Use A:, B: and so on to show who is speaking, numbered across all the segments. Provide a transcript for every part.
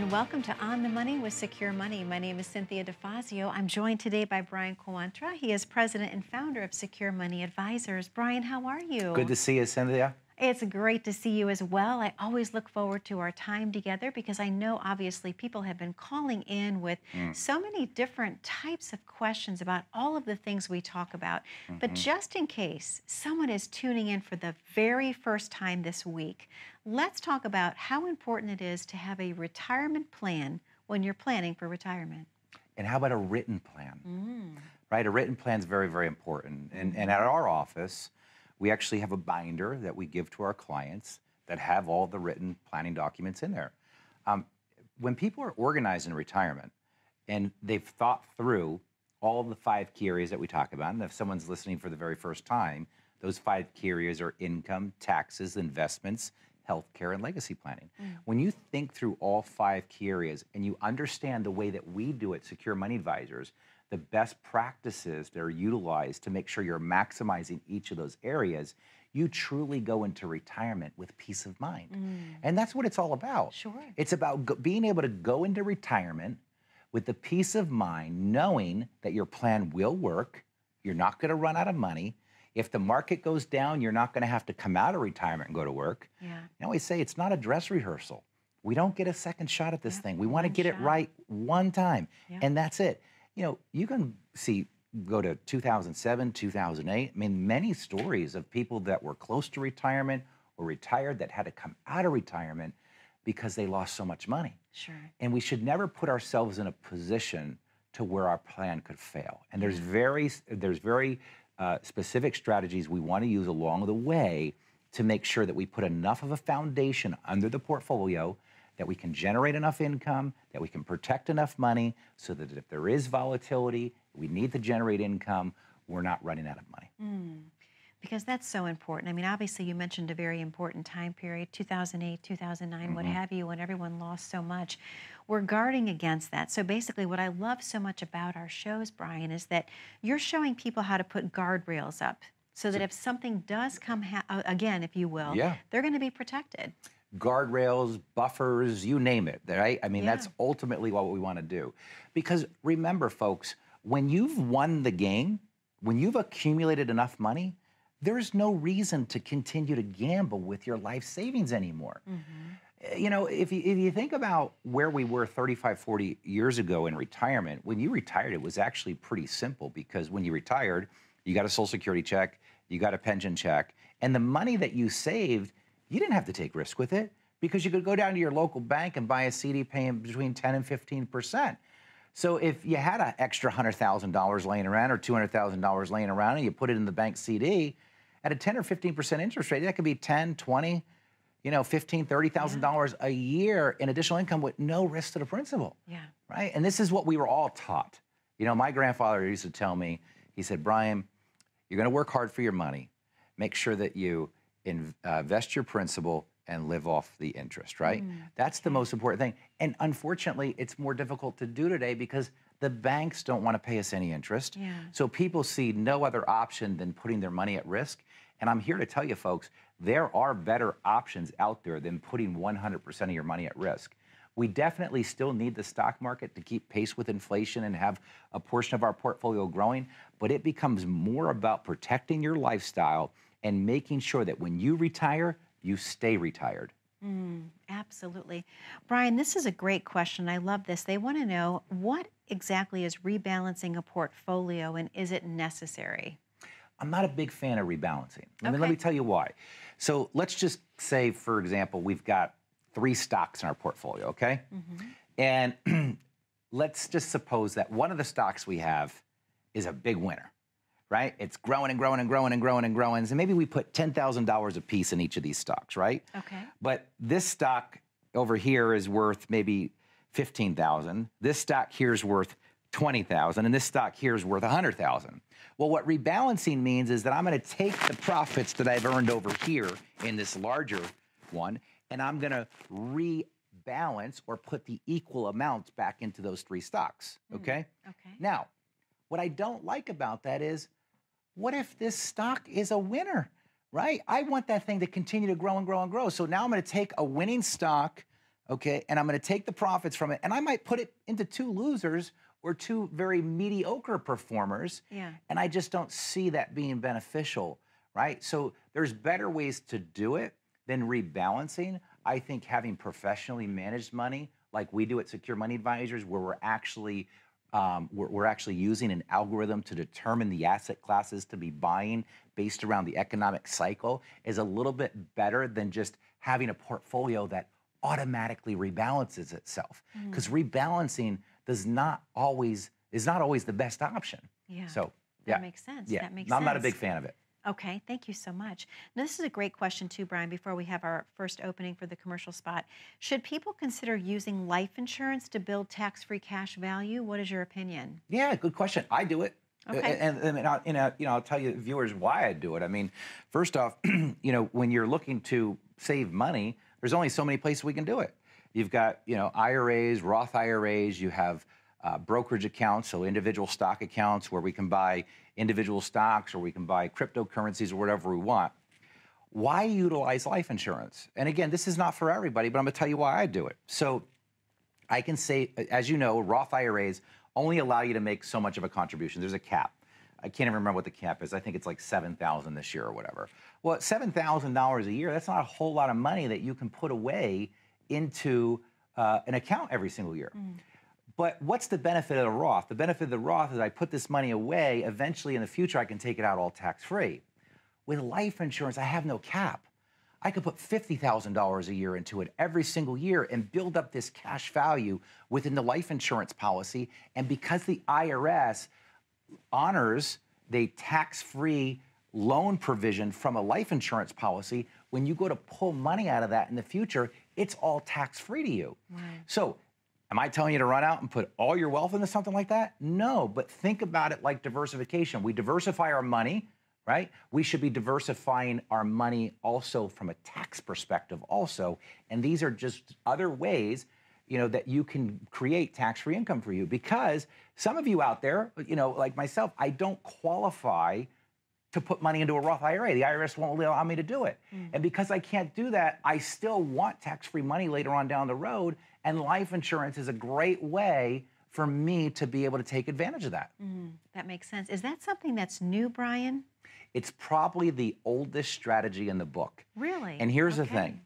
A: and welcome to On the Money with Secure Money. My name is Cynthia DeFazio. I'm joined today by Brian Quaranta. He is president and founder of Secure Money Advisors. Brian, how are you?
B: Good to see you, Cynthia.
A: It's great to see you as well. I always look forward to our time together because I know obviously people have been calling in with so many different types of questions about all of the things we talk about. But just in case someone is tuning in for the very first time this week, let's talk about how important it is to have a retirement plan when you're planning for retirement.
B: And how about a written plan? Right, a written plan is very, very important. And at our office, we actually have a binder that we give to our clients that have all the written planning documents in there. When people are organized in retirement and they've thought through all of the 5 key areas that we talk about, and if someone's listening for the very first time, those 5 key areas are income, taxes, investments, healthcare, and legacy planning. When you think through all 5 key areas and you understand the way that we do it, Secure Money Advisors, the best practices that are utilized to make sure you're maximizing each of those areas, you truly go into retirement with peace of mind. And that's what it's all about.
A: Sure.
B: It's about being able to go into retirement with the peace of mind, knowing that your plan will work, you're not gonna run out of money. If the market goes down, you're not gonna have to come out of retirement and go to work. I always say it's not a dress rehearsal. We don't get a second shot at this thing. We wanna get it right one time, and that's it. You know, you can go to 2007, 2008. I mean, many stories of people that were close to retirement or retired that had to come out of retirement because they lost so much money.
A: Sure.
B: And we should never put ourselves in a position to where our plan could fail. And there's very specific strategies we want to use along the way to make sure that we put enough of a foundation under the portfolio that we can generate enough income, that we can protect enough money so that if there is volatility, we need to generate income, we're not running out of money.
A: Because that's so important. I mean, obviously you mentioned a very important time period, 2008, 2009, what have you, when everyone lost so much. We're guarding against that. So basically what I love so much about our shows, Brian, is that you're showing people how to put guardrails up so that if something does come again, if you will, they're going to be protected.
B: Guardrails, buffers, you name it, right? I mean, that's ultimately what we want to do. Because remember, folks, when you've won the game, when you've accumulated enough money, there's no reason to continue to gamble with your life savings anymore. You know, if you think about where we were 35, 40 years ago in retirement, when you retired, it was actually pretty simple because when you retired, you got a Social Security check, you got a pension check, and the money that you saved, you didn't have to take risk with it because you could go down to your local bank and buy a CD paying between 10 and 15%. So if you had an extra $100,000 laying around or $200,000 laying around and you put it in the bank CD at a 10 or 15% interest rate, that could be 10, 20, you know, $15,000, $30,000 a year in additional income with no risk to the principal. Right? And this is what we were all taught. You know, my grandfather used to tell me, he said, Brian, you're going to work hard for your money. Make sure that you invest your principal and live off the interest, right? That's the most important thing. And unfortunately, it's more difficult to do today because the banks don't want to pay us any interest. So people see no other option than putting their money at risk. And I'm here to tell you, folks, there are better options out there than putting 100% of your money at risk. We definitely still need the stock market to keep pace with inflation and have a portion of our portfolio growing, but it becomes more about protecting your lifestyle and making sure that when you retire, you stay retired.
A: Absolutely. Brian, this is a great question. I love this. They want to know, what exactly is rebalancing a portfolio and is it necessary?
B: I'm not a big fan of rebalancing. Let me tell you why. So let's just say, for example, we've got 3 stocks in our portfolio, okay? And let's just suppose that one of the stocks we have is a big winner. Right? It's growing and growing and growing and growing and growing. So maybe we put $10,000 a piece in each of these stocks, right? But this stock over here is worth maybe $15,000. This stock here is worth $20,000, and this stock here is worth $100,000. Well, what rebalancing means is that I'm going to take the profits that I've earned over here in this larger one, and I'm going to rebalance or put the equal amounts back into those 3 stocks. Okay? Now, what I don't like about that is, what if this stock is a winner, right? I want that thing to continue to grow and grow and grow. So now I'm going to take a winning stock, okay? And I'm going to take the profits from it, and I might put it into two losers or two very mediocre performers,
A: Yeah.
B: and I just don't see that being beneficial, right? So there's better ways to do it than rebalancing. I think having professionally managed money, like we do at Secure Money Advisors, where we're actually using an algorithm to determine the asset classes to be buying based around the economic cycle, is a little bit better than just having a portfolio that automatically rebalances itself. Because rebalancing is not always the best option.
A: Yeah.
B: So
A: that makes sense.
B: Yeah,
A: That makes
B: I'm
A: sense.
B: not a big fan of it.
A: Okay, thank you so much. Now, this is a great question too, Brian, before we have our first opening for the commercial spot. Should people consider using life insurance to build tax-free cash value? What is your opinion?
B: Yeah, good question. I do it.
A: Okay.
B: And I'll tell you, viewers, why I do it. I mean, first off, when you're looking to save money, there's only so many places we can do it. You've got, IRAs, Roth IRAs. You have brokerage accounts, so individual stock accounts where we can buy individual stocks, or we can buy cryptocurrencies or whatever we want. Why utilize life insurance? And again, this is not for everybody, but I'm going to tell you why I do it. So I can say, as you know, Roth IRAs only allow you to make so much of a contribution. There's a cap. I can't even remember what the cap is. I think it's like $7,000 this year or whatever. Well, $7,000 a year, that's not a whole lot of money that you can put away into an account every single year. But what's the benefit of the Roth? The benefit of the Roth is I put this money away. Eventually, in the future, I can take it out all tax-free. With life insurance, I have no cap. I could put $50,000 a year into it every single year and build up this cash value within the life insurance policy. And because the IRS honors the tax-free loan provision from a life insurance policy, when you go to pull money out of that in the future, it's all tax-free to you.
A: Right.
B: So am I telling you to run out and put all your wealth into something like that? No, but think about it like diversification. We diversify our money, right? We should be diversifying our money also from a tax perspective also. And these are just other ways, that you can create tax-free income for you. Because some of you out there, like myself, I don't qualify to put money into a Roth IRA. The IRS won't allow me to do it. And because I can't do that, I still want tax-free money later on down the road. And life insurance is a great way for me to be able to take advantage of that.
A: That makes sense. Is that something that's new, Brian?
B: It's probably the oldest strategy in the book.
A: Really?
B: And here's the thing.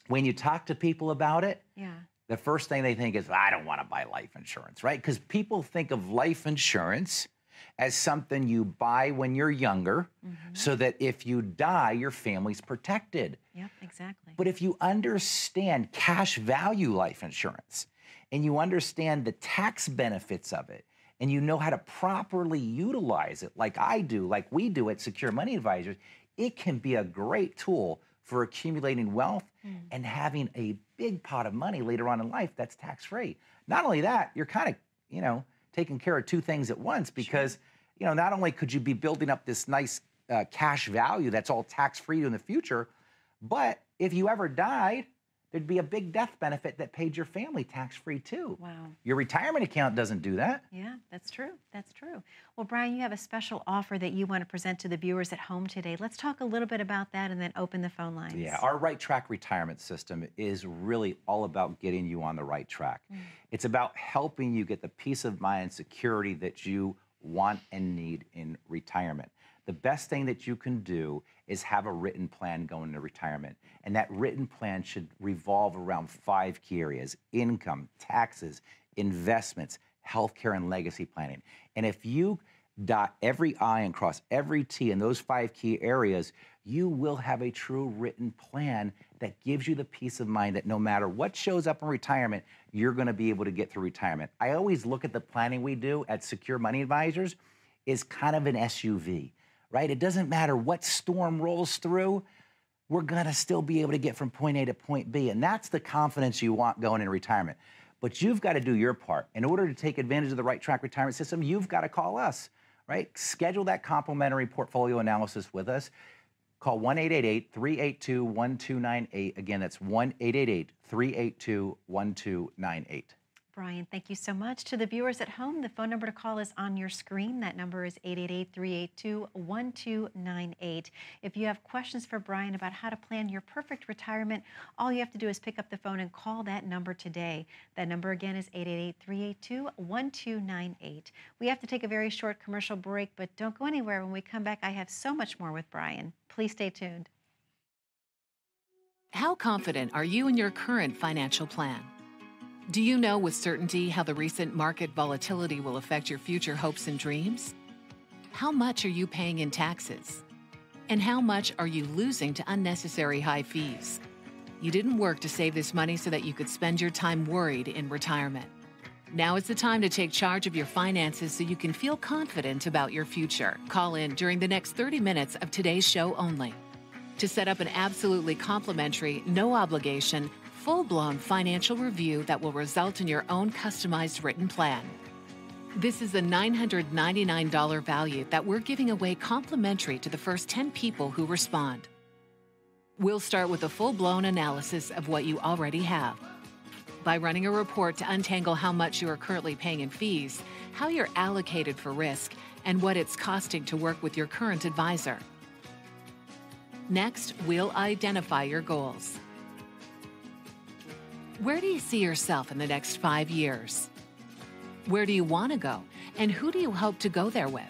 B: When you talk to people about it, the first thing they think is, I don't want to buy life insurance, right? Because people think of life insurance as something you buy when you're younger, so that if you die, your family's protected.
A: Yep, exactly.
B: But if you understand cash value life insurance, and you understand the tax benefits of it, and you know how to properly utilize it, like I do, like we do at Secure Money Advisors, it can be a great tool for accumulating wealth and having a big pot of money later on in life that's tax-free. Not only that, you're kind of, taking care of two things at once, because, not only could you be building up this nice cash value that's all tax-free in the future, but if you ever died, there'd be a big death benefit that paid your family tax-free too.
A: Wow.
B: Your retirement account doesn't do that.
A: Yeah, that's true. That's true. Well, Brian, you have a special offer that you want to present to the viewers at home today. Let's talk a little bit about that and then open the phone lines.
B: Yeah, our Right Track retirement system is really all about getting you on the right track. It's about helping you get the peace of mind and security that you want and need in retirement. The best thing that you can do is have a written plan going into retirement. And that written plan should revolve around 5 key areas: income, taxes, investments, healthcare, and legacy planning. And if you dot every I and cross every T in those 5 key areas, you will have a true written plan that gives you the peace of mind that no matter what shows up in retirement, you're going to be able to get through retirement. I always look at the planning we do at Secure Money Advisors is kind of an SUV. Right? It doesn't matter what storm rolls through, we're going to still be able to get from point A to point B. And that's the confidence you want going in retirement. But you've got to do your part. In order to take advantage of the Right Track retirement system, you've got to call us, right? Schedule that complimentary portfolio analysis with us. Call 1-888-382-1298. Again, that's 1-888-382-1298.
A: Brian. Thank you so much. To the viewers at home, the phone number to call is on your screen. That number is 888-382-1298. If you have questions for Brian about how to plan your perfect retirement, all you have to do is pick up the phone and call that number today. That number again is 888-382-1298. We have to take a very short commercial break, but don't go anywhere. When we come back, I have so much more with Brian. Please stay tuned.
C: How confident are you in your current financial plan? Do you know with certainty how the recent market volatility will affect your future hopes and dreams? How much are you paying in taxes? And how much are you losing to unnecessary high fees? You didn't work to save this money so that you could spend your time worried in retirement. Now is the time to take charge of your finances so you can feel confident about your future. Call in during the next 30 minutes of today's show only to set up an absolutely complimentary, no obligation, full-blown financial review that will result in your own customized written plan. This is a $999 value that we're giving away complimentary to the first 10 people who respond. We'll start with a full-blown analysis of what you already have by running a report to untangle how much you are currently paying in fees, how you're allocated for risk, and what it's costing to work with your current advisor. Next, we'll identify your goals. Where do you see yourself in the next 5 years? Where do you want to go, and who do you hope to go there with?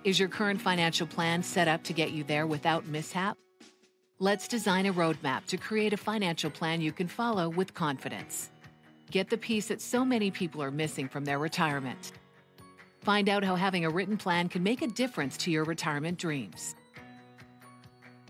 C: Is your current financial plan set up to get you there without mishap? Let's design a roadmap to create a financial plan you can follow with confidence. Get the piece that so many people are missing from their retirement. Find out how having a written plan can make a difference to your retirement dreams.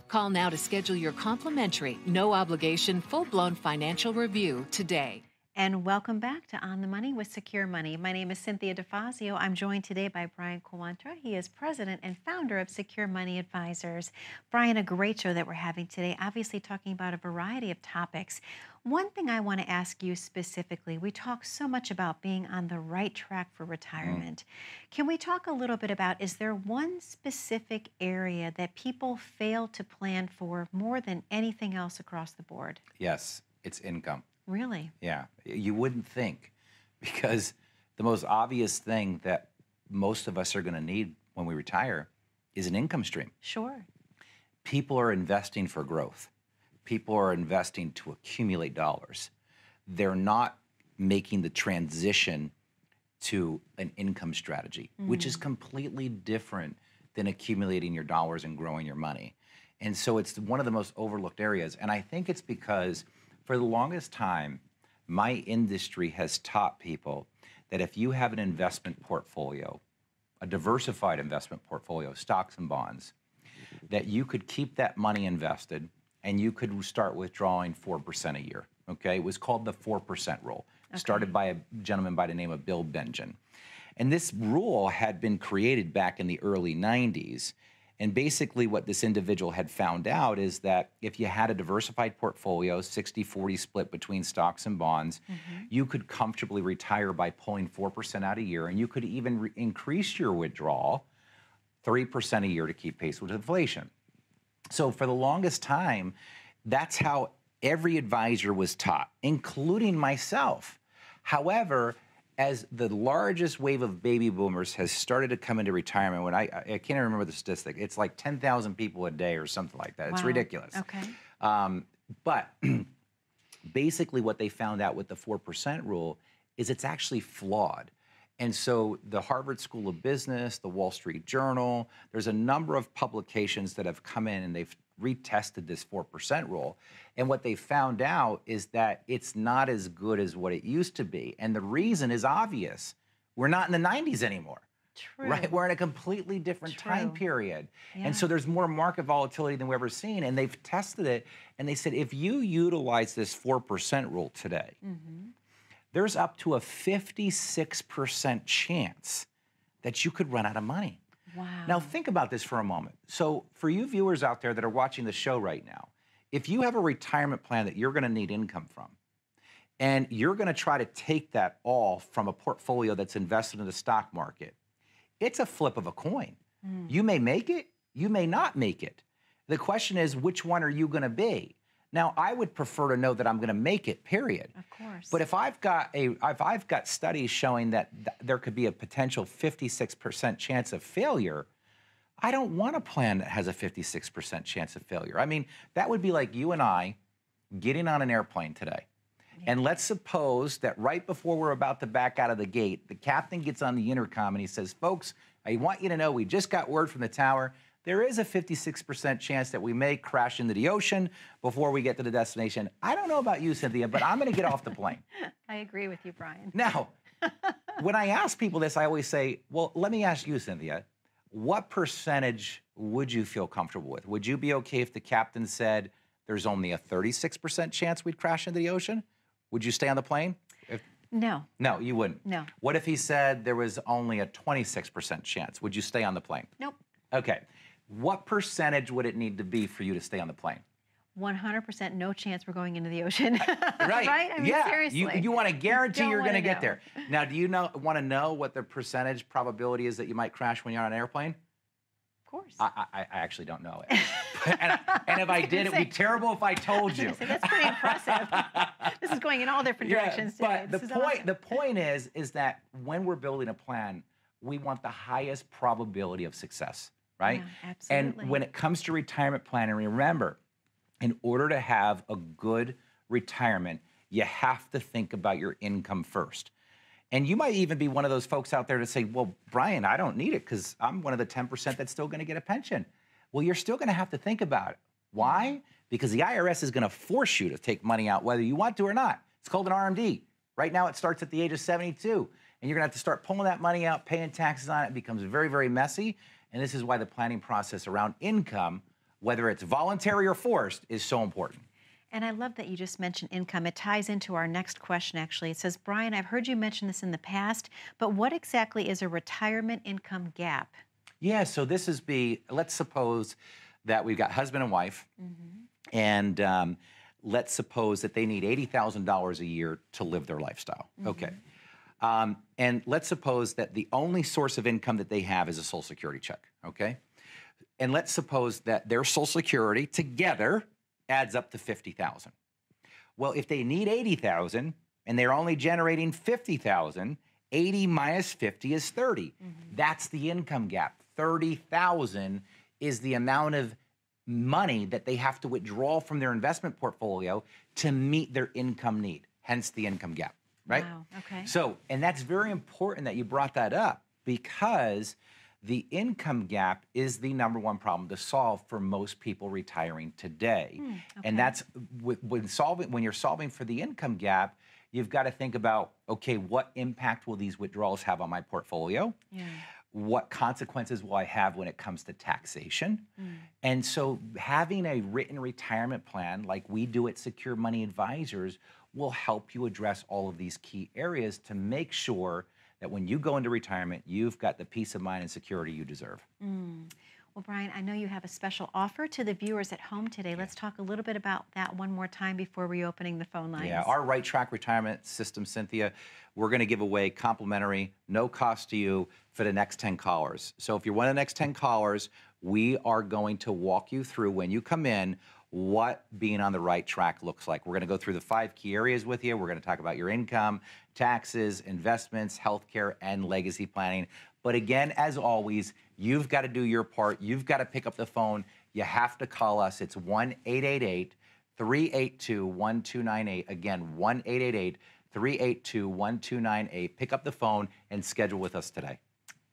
C: Call now to schedule your complimentary, no-obligation, full-blown financial review today.
A: And welcome back to On the Money with Secure Money. My name is Cynthia DeFazio. I'm joined today by Brian Quaranta. He is president and founder of Secure Money Advisors. Brian, a great show that we're having today, obviously talking about a variety of topics. One thing I want to ask you specifically, we talk so much about being on the right track for retirement. Can we talk a little bit about, is there one specific area that people fail to plan for more than anything else across the board?
B: Yes, it's income.
A: Really?
B: Yeah, you wouldn't think, because the most obvious thing that most of us are going to need when we retire is an income stream.
A: Sure.
B: People are investing for growth. People are investing to accumulate dollars. They're not making the transition to an income strategy, which is completely different than accumulating your dollars and growing your money. And so it's one of the most overlooked areas. And I think it's because for the longest time, my industry has taught people that if you have an investment portfolio, a diversified investment portfolio, stocks and bonds, that you could keep that money invested and you could start withdrawing 4% a year, okay? It was called the 4% rule, started by a gentleman by the name of Bill Bengen. And this rule had been created back in the early 90s. And basically what this individual had found out is that if you had a diversified portfolio, 60-40 split between stocks and bonds, you could comfortably retire by pulling 4% out a year, and you could even increase your withdrawal 3% a year to keep pace with inflation. So for the longest time, that's how every advisor was taught, including myself. However, as the largest wave of baby boomers has started to come into retirement, when I can't even remember the statistic, it's like 10,000 people a day or something like that. It's ridiculous.
A: Okay.
B: But basically what they found out with the 4% rule is it's actually flawed. And so the Harvard School of Business, the Wall Street Journal, there's a number of publications that have come in and they've retested this 4% rule. And what they found out is that it's not as good as what it used to be. And the reason is obvious. We're not in the 90s anymore.
A: True.
B: Right? We're in a completely different time period.
A: Yeah.
B: And so there's more market volatility than we've ever seen. And they've tested it. And they said, if you utilize this 4% rule today, there's up to a 56% chance that you could run out of money.
A: Wow.
B: Now think about this for a moment. So for you viewers out there that are watching the show right now, if you have a retirement plan that you're going to need income from, and you're going to try to take that all from a portfolio that's invested in the stock market, it's a flip of a coin. You may make it, you may not make it. The question is, which one are you going to be? Now, I would prefer to know that I'm going to make it, period.
A: Of course.
B: But if I've got studies showing that there could be a potential 56% chance of failure, I don't want a plan that has a 56% chance of failure. I mean, that would be like you and I getting on an airplane today. Yeah. And let's suppose that right before we're about to back out of the gate, the captain gets on the intercom and he says, folks, I want you to know we just got word from the tower. There is a 56% chance that we may crash into the ocean before we get to the destination. I don't know about you, Cynthia, but I'm going to get off the plane.
A: I agree with you, Brian.
B: Now, when I ask people this, I always say, well, let me ask you, Cynthia, what percentage would you feel comfortable with? Would you be okay if the captain said there's only a 36% chance we'd crash into the ocean? Would you stay on the plane?
A: No.
B: No, you wouldn't?
A: No.
B: What if he said there was only a 26% chance? Would you stay on the plane?
A: Nope.
B: Okay. What percentage would it need to be for you to stay on the plane?
A: 100% no chance we're going into the ocean.
B: Right.
A: Right? I mean,
B: yeah.
A: seriously.
B: You want to guarantee you're going to get
A: know.
B: there. Now, do you want to know what the percentage probability is that you might crash when you're on an airplane?
A: Of course.
B: I actually don't know it. and if I did, it would be terrible if I told you.
A: That's pretty impressive. This is going in all different directions today.
B: But the point is that when we're building a plan, we want the highest probability of success, right?
A: Yeah, absolutely.
B: And when it comes to retirement planning, remember, in order to have a good retirement, you have to think about your income first. And you might even be one of those folks out there to say, well, Brian, I don't need it because I'm one of the 10% that's still going to get a pension. Well, you're still going to have to think about it. Why? Because the IRS is going to force you to take money out whether you want to or not. It's called an RMD. Right now, it starts at the age of 72. And you're going to have to start pulling that money out, paying taxes on it. It becomes very, very messy. And this is why the planning process around income, whether it's voluntary or forced, is so important.
A: And I love that you just mentioned income. It ties into our next question, actually. It says, Brian, I've heard you mention this in the past, but what exactly is a retirement income gap?
B: Yeah, so this is let's suppose that we've got husband and wife, and let's suppose that they need $80,000 a year to live their lifestyle. Okay. And let's suppose that the only source of income that they have is a Social Security check, okay? And let's suppose that their Social Security together adds up to $50,000. Well, if they need $80,000 and they're only generating $50,000, 80 minus 50 is 30. That's the income gap. $30,000 is the amount of money that they have to withdraw from their investment portfolio to meet their income need, hence the income gap, right?
A: Wow, okay.
B: So, and that's very important that you brought that up because the income gap is the #1 problem to solve for most people retiring today. Okay. And that's when you're solving for the income gap, you've got to think about, okay, what impact will these withdrawals have on my portfolio? Yeah. What consequences will I have when it comes to taxation? And so having a written retirement plan like we do at Secure Money Advisors will help you address all of these key areas to make sure that when you go into retirement, you've got the peace of mind and security you deserve. Well,
A: Brian, I know you have a special offer to the viewers at home today. Let's talk a little bit about that one more time before reopening the phone lines.
B: Yeah, our Right Track Retirement System, Cynthia, we're going to give away complimentary, no cost to you for the next 10 callers. So if you're one of the next 10 callers, we are going to walk you through when you come in what being on the right track looks like. We're going to go through the 5 key areas with you. We're going to talk about your income, taxes, investments, healthcare, and legacy planning. But again, as always, you've got to do your part. You've got to pick up the phone. You have to call us. It's 1-888-382-1298. Again, 1-888-382-1298. Pick up the phone and schedule with us today.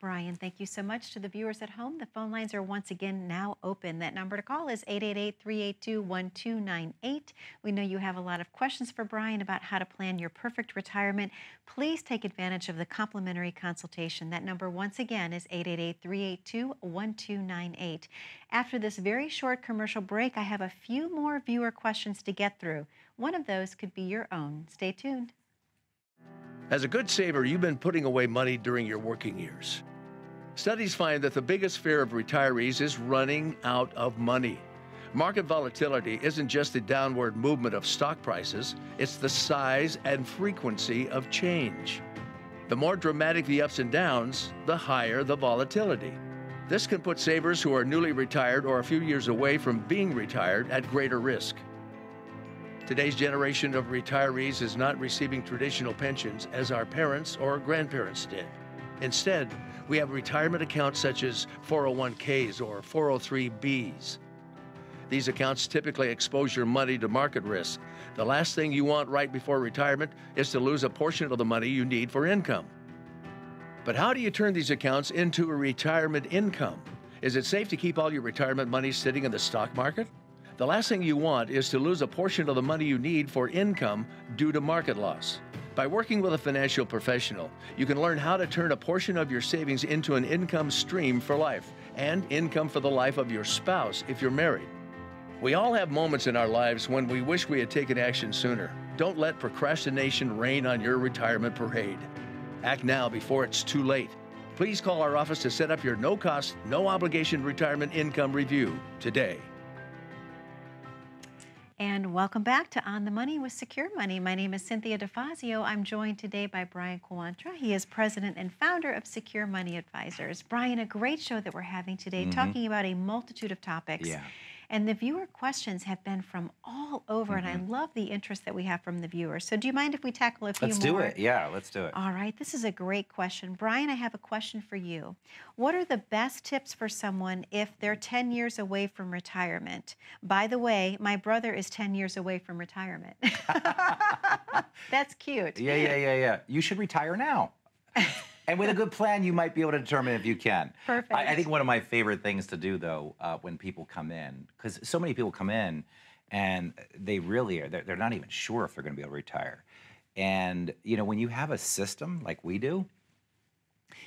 A: Brian, thank you so much. To the viewers at home, the phone lines are once again now open. That number to call is 888-382-1298. We know you have a lot of questions for Brian about how to plan your perfect retirement. Please take advantage of the complimentary consultation. That number once again is 888-382-1298. After this very short commercial break, I have a few more viewer questions to get through. One of those could be your own. Stay tuned.
D: As a good saver, you've been putting away money during your working years. Studies find that the biggest fear of retirees is running out of money. Market volatility isn't just the downward movement of stock prices, it's the size and frequency of change. The more dramatic the ups and downs, the higher the volatility. This can put savers who are newly retired or a few years away from being retired at greater risk. Today's generation of retirees is not receiving traditional pensions as our parents or grandparents did. Instead, we have retirement accounts such as 401ks or 403bs. These accounts typically expose your money to market risk. The last thing you want right before retirement is to lose a portion of the money you need for income. But how do you turn these accounts into a retirement income? Is it safe to keep all your retirement money sitting in the stock market? The last thing you want is to lose a portion of the money you need for income due to market loss. By working with a financial professional, you can learn how to turn a portion of your savings into an income stream for life and income for the life of your spouse if you're married. We all have moments in our lives when we wish we had taken action sooner. Don't let procrastination reign on your retirement parade. Act now before it's too late. Please call our office to set up your no-cost, no-obligation retirement income review today.
A: And welcome back to On the Money with Secure Money. My name is Cynthia DeFazio. I'm joined today by Brian Quaranta. He is president and founder of Secure Money Advisors. Brian, a great show that we're having today, talking about a multitude of topics.
B: Yeah.
A: And the viewer questions have been from all over, and I love the interest that we have from the viewers. So do you mind if we tackle a few more?
B: Let's do it. Yeah, let's do it.
A: All right. This is a great question. Brian, I have a question for you. What are the best tips for someone if they're 10 years away from retirement? By the way, my brother is 10 years away from retirement. That's cute.
B: Yeah. You should retire now. And with a good plan, you might be able to determine if you can.
A: Perfect.
B: I think one of my favorite things to do, though, when people come in, because so many people come in and they really are, they're not even sure if they're going to be able to retire. And, you know, when you have a system like we do,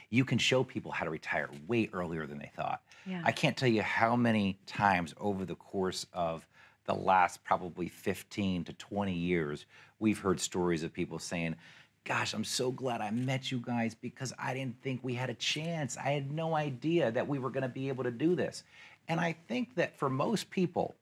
B: you can show people how to retire way earlier than they thought.
A: Yeah.
B: I can't tell you how many times over the course of the last probably 15 to 20 years, we've heard stories of people saying, gosh, I'm so glad I met you guys because I didn't think we had a chance. I had no idea that we were going to be able to do this. And I think that for most people,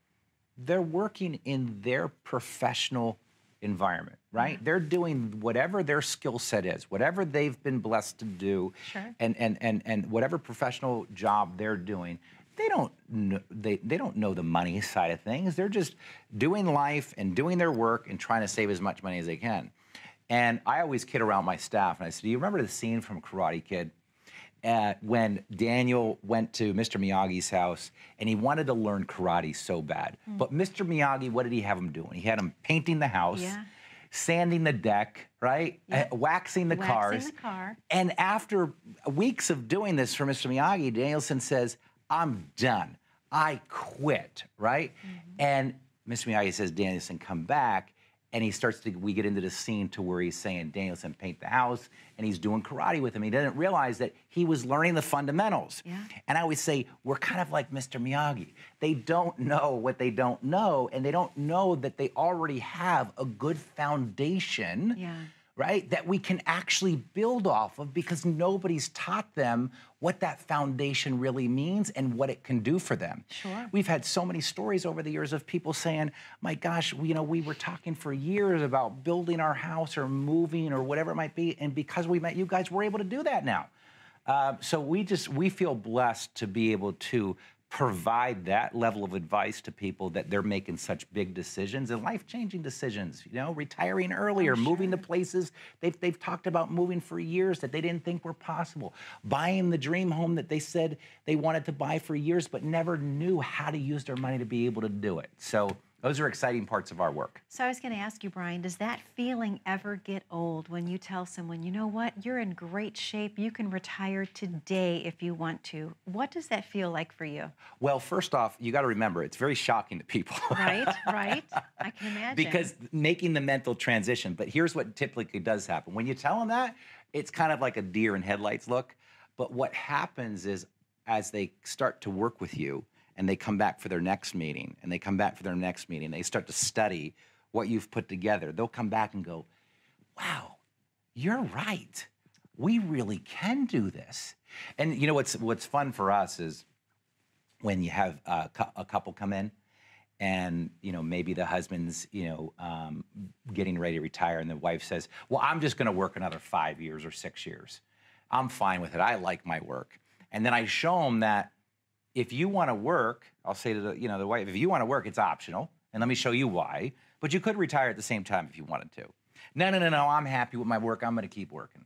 B: they're working in their professional environment, right?
A: Yeah.
B: They're doing whatever their skill set is, whatever they've been blessed to do,
A: Sure.
B: and whatever professional job they're doing. They don't know the money side of things. They're just doing life and doing their work and trying to save as much money as they can. And I always kid around my staff, and I said, do you remember the scene from Karate Kid when Daniel went to Mr. Miyagi's house and he wanted to learn karate so bad? But Mr. Miyagi, what did he have him doing? He had him painting the house, sanding the deck, right? Waxing the cars.
A: Waxing the car.
B: And after weeks of doing this for Mr. Miyagi, Danielson says, I'm done. I quit, right? And Mr. Miyagi says, Danielson, come back. And we get into the scene to where he's saying, Danielson, paint the house, and he's doing karate with him. He doesn't realize that he was learning the fundamentals. Yeah. And I always say, we're kind of like Mr. Miyagi. They don't know what they don't know, and they don't know that they already have a good foundation, right, that we can actually build off of because nobody's taught them what that foundation really means and what it can do for them.
A: Sure.
B: We've had so many stories over the years of people saying, my gosh, we were talking for years about building our house or moving or whatever it might be, and because we met you guys, we're able to do that now. So we feel blessed to be able to provide that level of advice to people that they're making such big decisions and life-changing decisions, retiring earlier, moving to places they've talked about moving for years that they didn't think were possible, buying the dream home that they said they wanted to buy for years but never knew how to use their money to be able to do it. So those are exciting parts of our work.
A: So I was going to ask you, Brian, does that feeling ever get old when you tell someone, you know what, you're in great shape, you can retire today if you want to? What does that feel like for you?
B: Well, first off, you got to remember, it's very shocking to people.
A: Right. I can imagine.
B: Because making the mental transition, but here's what typically does happen. When you tell them that, it's kind of like a deer in headlights look. But what happens is as they start to work with you, and they come back for their next meeting, and they come back for their next meeting, they start to study what you've put together, they'll come back and go, wow, you're right. We really can do this. And you know what's fun for us is when you have a couple come in, and maybe the husband's getting ready to retire, and the wife says, well, I'm just gonna work another 5 years or 6 years. I'm fine with it, I like my work. And then I show them that if you want to work, I'll say to the wife, if you want to work, it's optional. And let me show you why. But you could retire at the same time if you wanted to. No, no, no, no, I'm happy with my work. I'm going to keep working.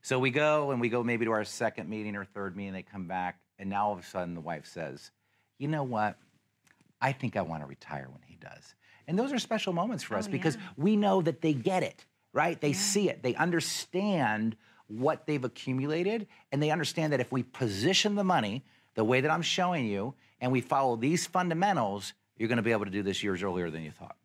B: So we go maybe to our second meeting or third meeting. They come back, and now all of a sudden the wife says, you know what? I think I want to retire when he does. And those are special moments for us because we know that they get it, right? They see it. They understand what they've accumulated, and they understand that if we position the money the way that I'm showing you, and we follow these fundamentals, you're going to be able to do this years earlier than you thought.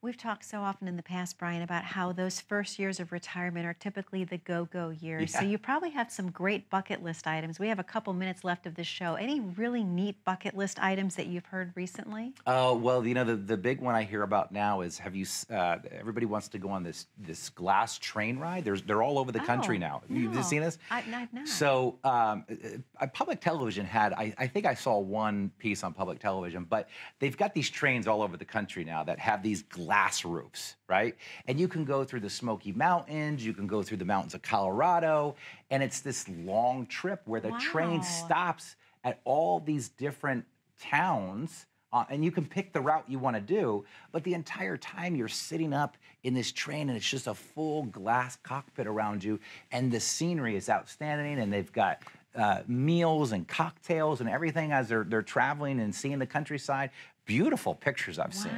A: We've talked so often in the past, Brian, about how those first years of retirement are typically the go-go years. So you probably have some great bucket list items. We have a couple minutes left of this show. Any really neat bucket list items that you've heard recently? Oh,
B: well, you know, the big one I hear about now is everybody wants to go on this glass train ride. They're all over the country now.
A: No.
B: You've seen this?
A: I've not.
B: So public television had, I think I saw one piece on public television, but they've got these trains all over the country now that have these glass roofs, right? And you can go through the Smoky Mountains, you can go through the mountains of Colorado, and it's this long trip where the train stops at all these different towns, and you can pick the route you want to do, but the entire time you're sitting up in this train and it's just a full glass cockpit around you, and the scenery is outstanding, and they've got meals and cocktails and everything as they're traveling and seeing the countryside. Beautiful pictures I've seen.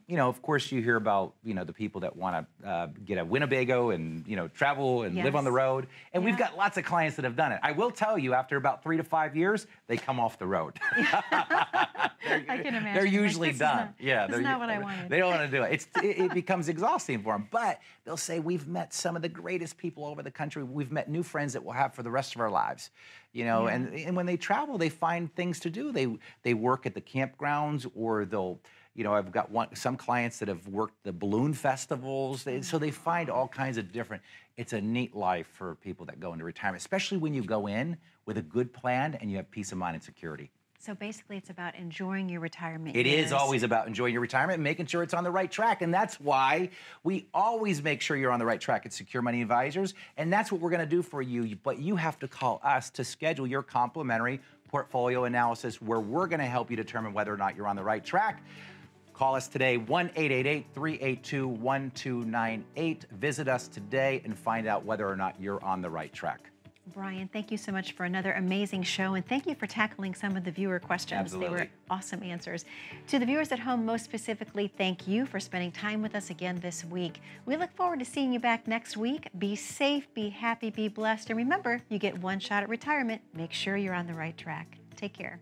B: You know, of course, you hear about, you know, the people that want to get a Winnebago and, you know, travel and live on the road. And we've got lots of clients that have done it. I will tell you, after about 3 to 5 years, they come off the road.
A: I can imagine.
B: They're usually done.
A: That's not what I wanted.
B: They don't want to do it. It becomes exhausting for them. But they'll say, we've met some of the greatest people all over the country. We've met new friends that we'll have for the rest of our lives. You know, and when they travel, they find things to do. They work at the campgrounds, or they'll, you know, I've got some clients that have worked the balloon festivals. So they find all kinds of different. It's a neat life for people that go into retirement, especially when you go in with a good plan and you have peace of mind and security.
A: So basically, it's about enjoying your retirement
B: years. It is always about enjoying your retirement and making sure it's on the right track. And that's why we always make sure you're on the right track at Secure Money Advisors. And that's what we're going to do for you. But you have to call us to schedule your complimentary portfolio analysis, where we're going to help you determine whether or not you're on the right track. Call us today, 1-888-382-1298. Visit us today and find out whether or not you're on the right track.
A: Brian, thank you so much for another amazing show, and thank you for tackling some of the viewer questions.
B: Absolutely.
A: They were awesome answers. To the viewers at home, most specifically, thank you for spending time with us again this week. We look forward to seeing you back next week. Be safe, be happy, be blessed, and remember, you get one shot at retirement. Make sure you're on the right track. Take care.